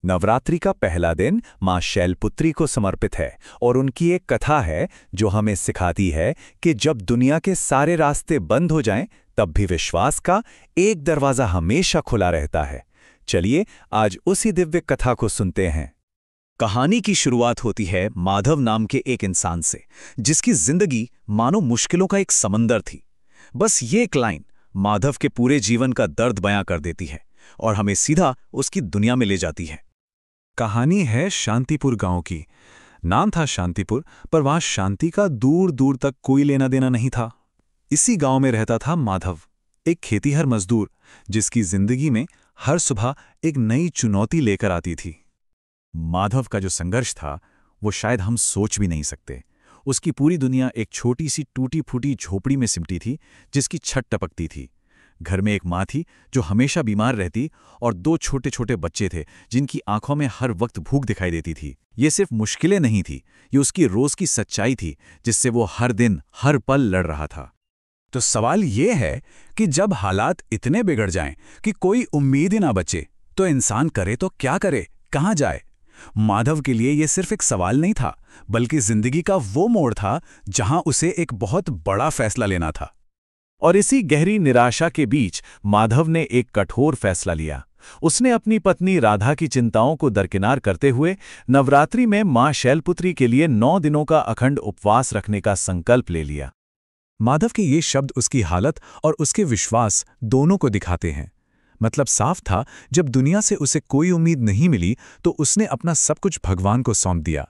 नवरात्रि का पहला दिन मां शैलपुत्री को समर्पित है और उनकी एक कथा है जो हमें सिखाती है कि जब दुनिया के सारे रास्ते बंद हो जाएं, तब भी विश्वास का एक दरवाजा हमेशा खुला रहता है। चलिए आज उसी दिव्य कथा को सुनते हैं। कहानी की शुरुआत होती है माधव नाम के एक इंसान से, जिसकी जिंदगी मानो मुश्किलों का एक समंदर थी। बस ये एक लाइन माधव के पूरे जीवन का दर्द बयां कर देती है और हमें सीधा उसकी दुनिया में ले जाती है। कहानी है शांतिपुर गांव की। नाम था शांतिपुर, पर वहां शांति का दूर दूर तक कोई लेना देना नहीं था। इसी गांव में रहता था माधव, एक खेतीहर मजदूर जिसकी जिंदगी में हर सुबह एक नई चुनौती लेकर आती थी। माधव का जो संघर्ष था वो शायद हम सोच भी नहीं सकते। उसकी पूरी दुनिया एक छोटी सी टूटी फूटी झोपड़ी में सिमटी थी, जिसकी छत टपकती थी। घर में एक माँ थी जो हमेशा बीमार रहती और दो छोटे छोटे बच्चे थे जिनकी आंखों में हर वक्त भूख दिखाई देती थी। ये सिर्फ मुश्किलें नहीं थी, ये उसकी रोज की सच्चाई थी जिससे वो हर दिन हर पल लड़ रहा था। तो सवाल ये है कि जब हालात इतने बिगड़ जाएं कि कोई उम्मीद ही ना बचे, तो इंसान करे तो क्या करे, कहाँ जाए? माधव के लिए ये सिर्फ एक सवाल नहीं था, बल्कि जिंदगी का वो मोड़ था जहां उसे एक बहुत बड़ा फैसला लेना था। और इसी गहरी निराशा के बीच माधव ने एक कठोर फैसला लिया। उसने अपनी पत्नी राधा की चिंताओं को दरकिनार करते हुए नवरात्रि में मां शैलपुत्री के लिए 9 दिनों का अखंड उपवास रखने का संकल्प ले लिया। माधव के ये शब्द उसकी हालत और उसके विश्वास दोनों को दिखाते हैं। मतलब साफ था, जब दुनिया से उसे कोई उम्मीद नहीं मिली तो उसने अपना सब कुछ भगवान को सौंप दिया।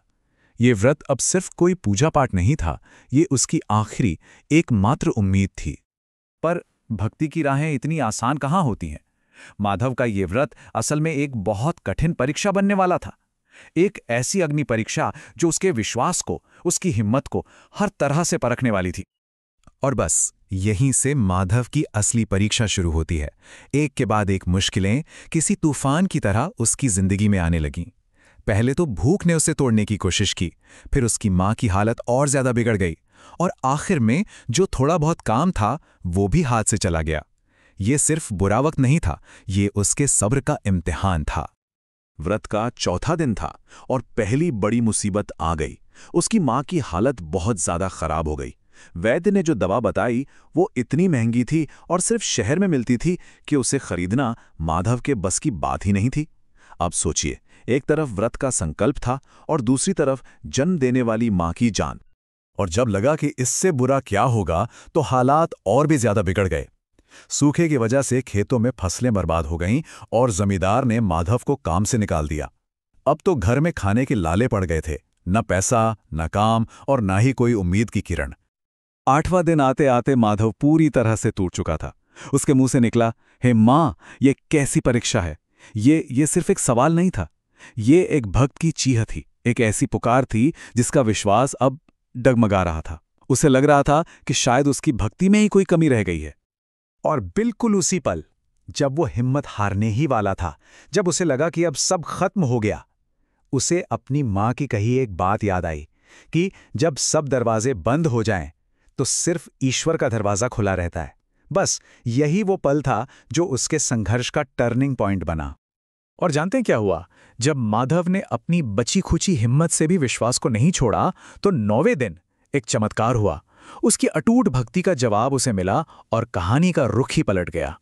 ये व्रत अब सिर्फ कोई पूजा पाठ नहीं था, ये उसकी आखिरी एकमात्र उम्मीद थी। पर भक्ति की राहें इतनी आसान कहाँ होती हैं? माधव का ये व्रत असल में एक बहुत कठिन परीक्षा बनने वाला था। एक ऐसी अग्नि परीक्षा जो उसके विश्वास को, उसकी हिम्मत को हर तरह से परखने वाली थी। और बस यहीं से माधव की असली परीक्षा शुरू होती है। एक के बाद एक मुश्किलें किसी तूफान की तरह उसकी जिंदगी में आने लगीं। पहले तो भूख ने उसे तोड़ने की कोशिश की, फिर उसकी मां की हालत और ज्यादा बिगड़ गई, और आखिर में जो थोड़ा बहुत काम था वो भी हाथ से चला गया। ये सिर्फ बुरा वक्त नहीं था, ये उसके सब्र का इम्तिहान था। व्रत का चौथा दिन था और पहली बड़ी मुसीबत आ गई। उसकी मां की हालत बहुत ज्यादा खराब हो गई। वैद्य ने जो दवा बताई वो इतनी महंगी थी और सिर्फ शहर में मिलती थी कि उसे खरीदना माधव के बस की बात ही नहीं थी। अब सोचिए, एक तरफ व्रत का संकल्प था और दूसरी तरफ जन्म देने वाली मां की जान। और जब लगा कि इससे बुरा क्या होगा तो हालात और भी ज्यादा बिगड़ गए। सूखे की वजह से खेतों में फसलें बर्बाद हो गईं और जमींदार ने माधव को काम से निकाल दिया। अब तो घर में खाने के लाले पड़ गए थे, न पैसा, न काम और न ही कोई उम्मीद की किरण। 8वां दिन आते आते माधव पूरी तरह से टूट चुका था। उसके मुंह से निकला, हे मां, ये कैसी परीक्षा है? ये सिर्फ एक सवाल नहीं था, ये एक भक्त की चीह थी, एक ऐसी पुकार थी जिसका विश्वास अब डगमगा रहा था। उसे लग रहा था कि शायद उसकी भक्ति में ही कोई कमी रह गई है। और बिल्कुल उसी पल, जब वो हिम्मत हारने ही वाला था, जब उसे लगा कि अब सब खत्म हो गया, उसे अपनी मां की कही एक बात याद आई कि जब सब दरवाजे बंद हो जाएं, तो सिर्फ ईश्वर का दरवाजा खुला रहता है। बस यही वो पल था जो उसके संघर्ष का टर्निंग पॉइंट बना। और जानते हैं क्या हुआ? जब माधव ने अपनी बची खुची हिम्मत से भी विश्वास को नहीं छोड़ा, तो 9वें दिन एक चमत्कार हुआ। उसकी अटूट भक्ति का जवाब उसे मिला और कहानी का रुख ही पलट गया।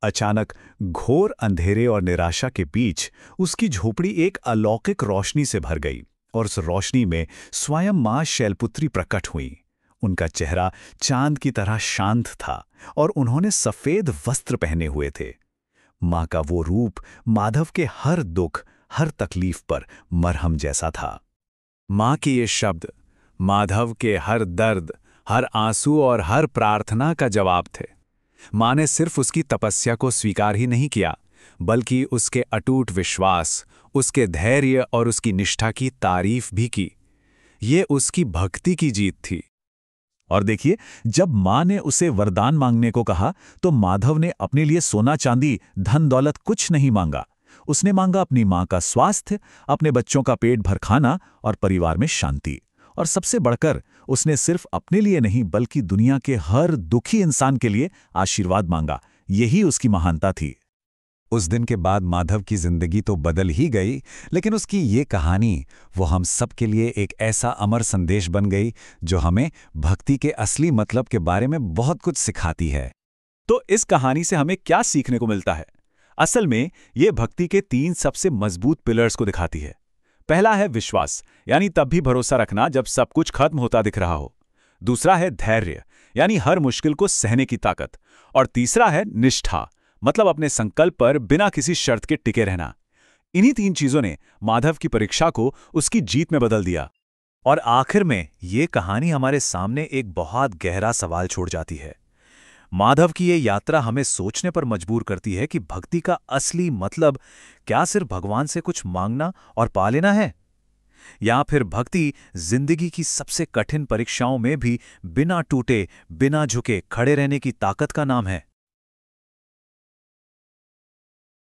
अचानक घोर अंधेरे और निराशा के बीच उसकी झोपड़ी एक अलौकिक रोशनी से भर गई और उस रोशनी में स्वयं मां शैलपुत्री प्रकट हुई। उनका चेहरा चांद की तरह शांत था और उन्होंने सफेद वस्त्र पहने हुए थे। मां का वो रूप माधव के हर दुख, हर तकलीफ पर मरहम जैसा था। मां के ये शब्द माधव के हर दर्द, हर आंसू और हर प्रार्थना का जवाब थे। मां ने सिर्फ उसकी तपस्या को स्वीकार ही नहीं किया, बल्कि उसके अटूट विश्वास, उसके धैर्य और उसकी निष्ठा की तारीफ भी की। ये उसकी भक्ति की जीत थी। और देखिए, जब मां ने उसे वरदान मांगने को कहा तो माधव ने अपने लिए सोना चांदी, धन दौलत कुछ नहीं मांगा। उसने मांगा अपनी मां का स्वास्थ्य, अपने बच्चों का पेट भर खाना और परिवार में शांति। और सबसे बढ़कर उसने सिर्फ अपने लिए नहीं, बल्कि दुनिया के हर दुखी इंसान के लिए आशीर्वाद मांगा। यही उसकी महानता थी। उस दिन के बाद माधव की जिंदगी तो बदल ही गई, लेकिन उसकी ये कहानी वो हम सब के लिए एक ऐसा अमर संदेश बन गई जो हमें भक्ति के असली मतलब के बारे में बहुत कुछ सिखाती है। तो इस कहानी से हमें क्या सीखने को मिलता है? असल में ये भक्ति के 3 सबसे मजबूत पिलर्स को दिखाती है। पहला है विश्वास, यानी तब भी भरोसा रखना जब सब कुछ खत्म होता दिख रहा हो। दूसरा है धैर्य, यानी हर मुश्किल को सहने की ताकत। और तीसरा है निष्ठा, मतलब अपने संकल्प पर बिना किसी शर्त के टिके रहना। इन्हीं 3 चीजों ने माधव की परीक्षा को उसकी जीत में बदल दिया। और आखिर में ये कहानी हमारे सामने एक बहुत गहरा सवाल छोड़ जाती है। माधव की ये यात्रा हमें सोचने पर मजबूर करती है कि भक्ति का असली मतलब क्या सिर्फ भगवान से कुछ मांगना और पा लेना है, या फिर भक्ति जिंदगी की सबसे कठिन परीक्षाओं में भी बिना टूटे, बिना झुके खड़े रहने की ताकत का नाम है।